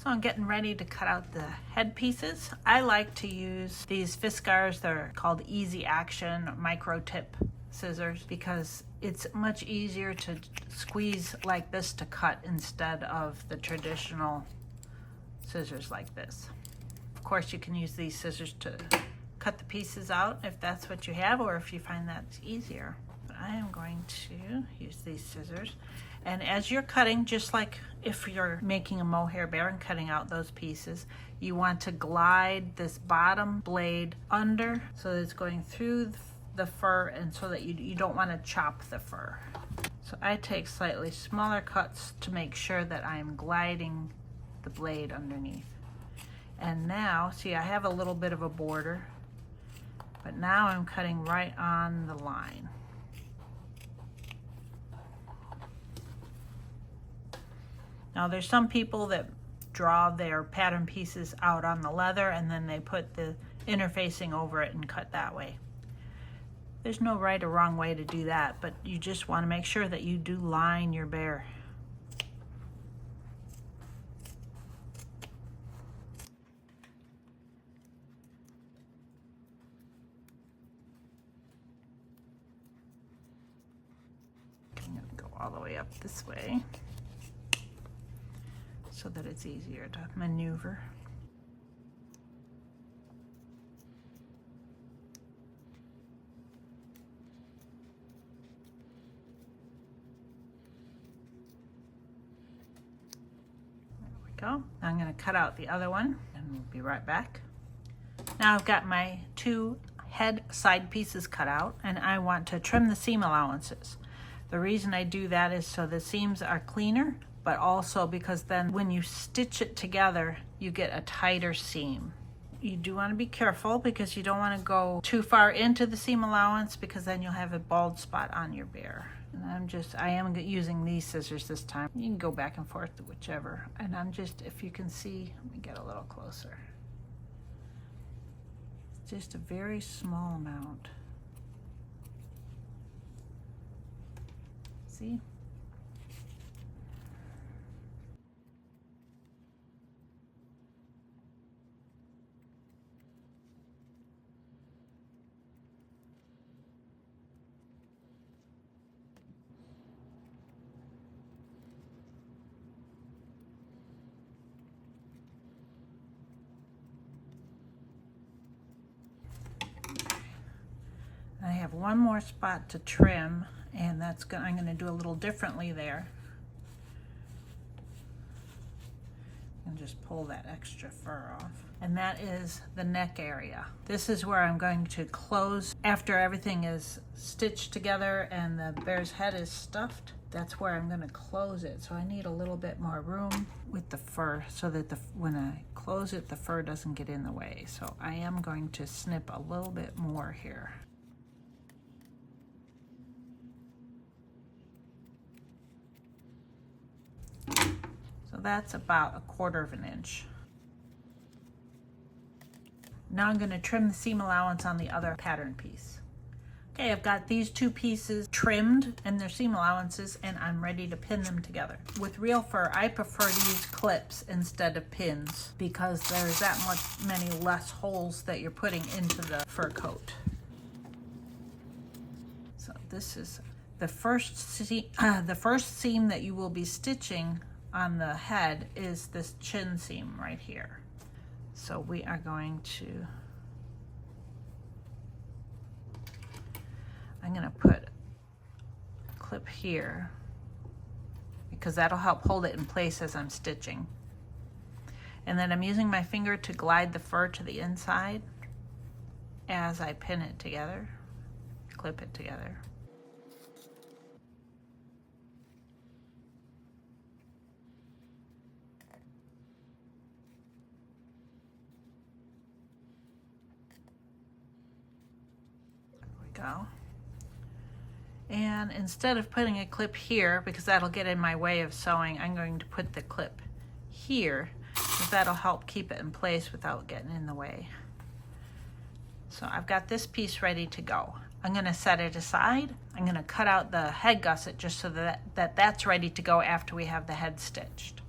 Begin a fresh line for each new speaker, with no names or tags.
So I'm getting ready to cut out the head pieces. I like to use these Fiskars. They're called Easy Action Micro Tip scissors because it's much easier to squeeze like this to cut instead of the traditional scissors like this. Of course, you can use these scissors to cut the pieces out if that's what you have, or if you find that's easier. But I am going to use these scissors. And as you're cutting, just like if you're making a mohair bear and cutting out those pieces, you want to glide this bottom blade under so that it's going through the fur, and so that you don't want to chop the fur. So I take slightly smaller cuts to make sure that I am gliding the blade underneath. And now, see, I have a little bit of a border, but now I'm cutting right on the line. Now there's some people that draw their pattern pieces out on the leather and then they put the interfacing over it and cut that way. There's no right or wrong way to do that, but you just want to make sure that you do line your bear. I'm going to go all the way up this way, so that it's easier to maneuver. There we go. I'm going to cut out the other one and we'll be right back. Now I've got my two head side pieces cut out and I want to trim the seam allowances. The reason I do that is so the seams are cleaner, but also because then when you stitch it together, you get a tighter seam. You do want to be careful because you don't want to go too far into the seam allowance, because then you'll have a bald spot on your bear. And I am using these scissors this time. You can go back and forth to whichever. And I'm just, if you can see, let me get a little closer. It's just a very small amount. See? I have one more spot to trim, and I'm going to do a little differently there. And just pull that extra fur off. And that is the neck area. This is where I'm going to close after everything is stitched together and the bear's head is stuffed. That's where I'm going to close it. So I need a little bit more room with the fur so that when I close it, the fur doesn't get in the way. So I am going to snip a little bit more here. So that's about 1/4 of an inch. Now I'm going to trim the seam allowance on the other pattern piece. Okay, I've got these two pieces trimmed and their seam allowances, and I'm ready to pin them together. With real fur, I prefer to use clips instead of pins because there's that many less holes that you're putting into the fur coat. So this is the first seam that you will be stitching on the head is this chin seam right here. So we are going to, I'm going to put a clip here because that'll help hold it in place as I'm stitching. And then I'm using my finger to glide the fur to the inside as I pin it together, clip it together. Go. And instead of putting a clip here, because that'll get in my way of sewing, I'm going to put the clip here, because that'll help keep it in place without getting in the way. So I've got this piece ready to go. I'm going to set it aside. I'm going to cut out the head gusset just so that's ready to go after we have the head stitched.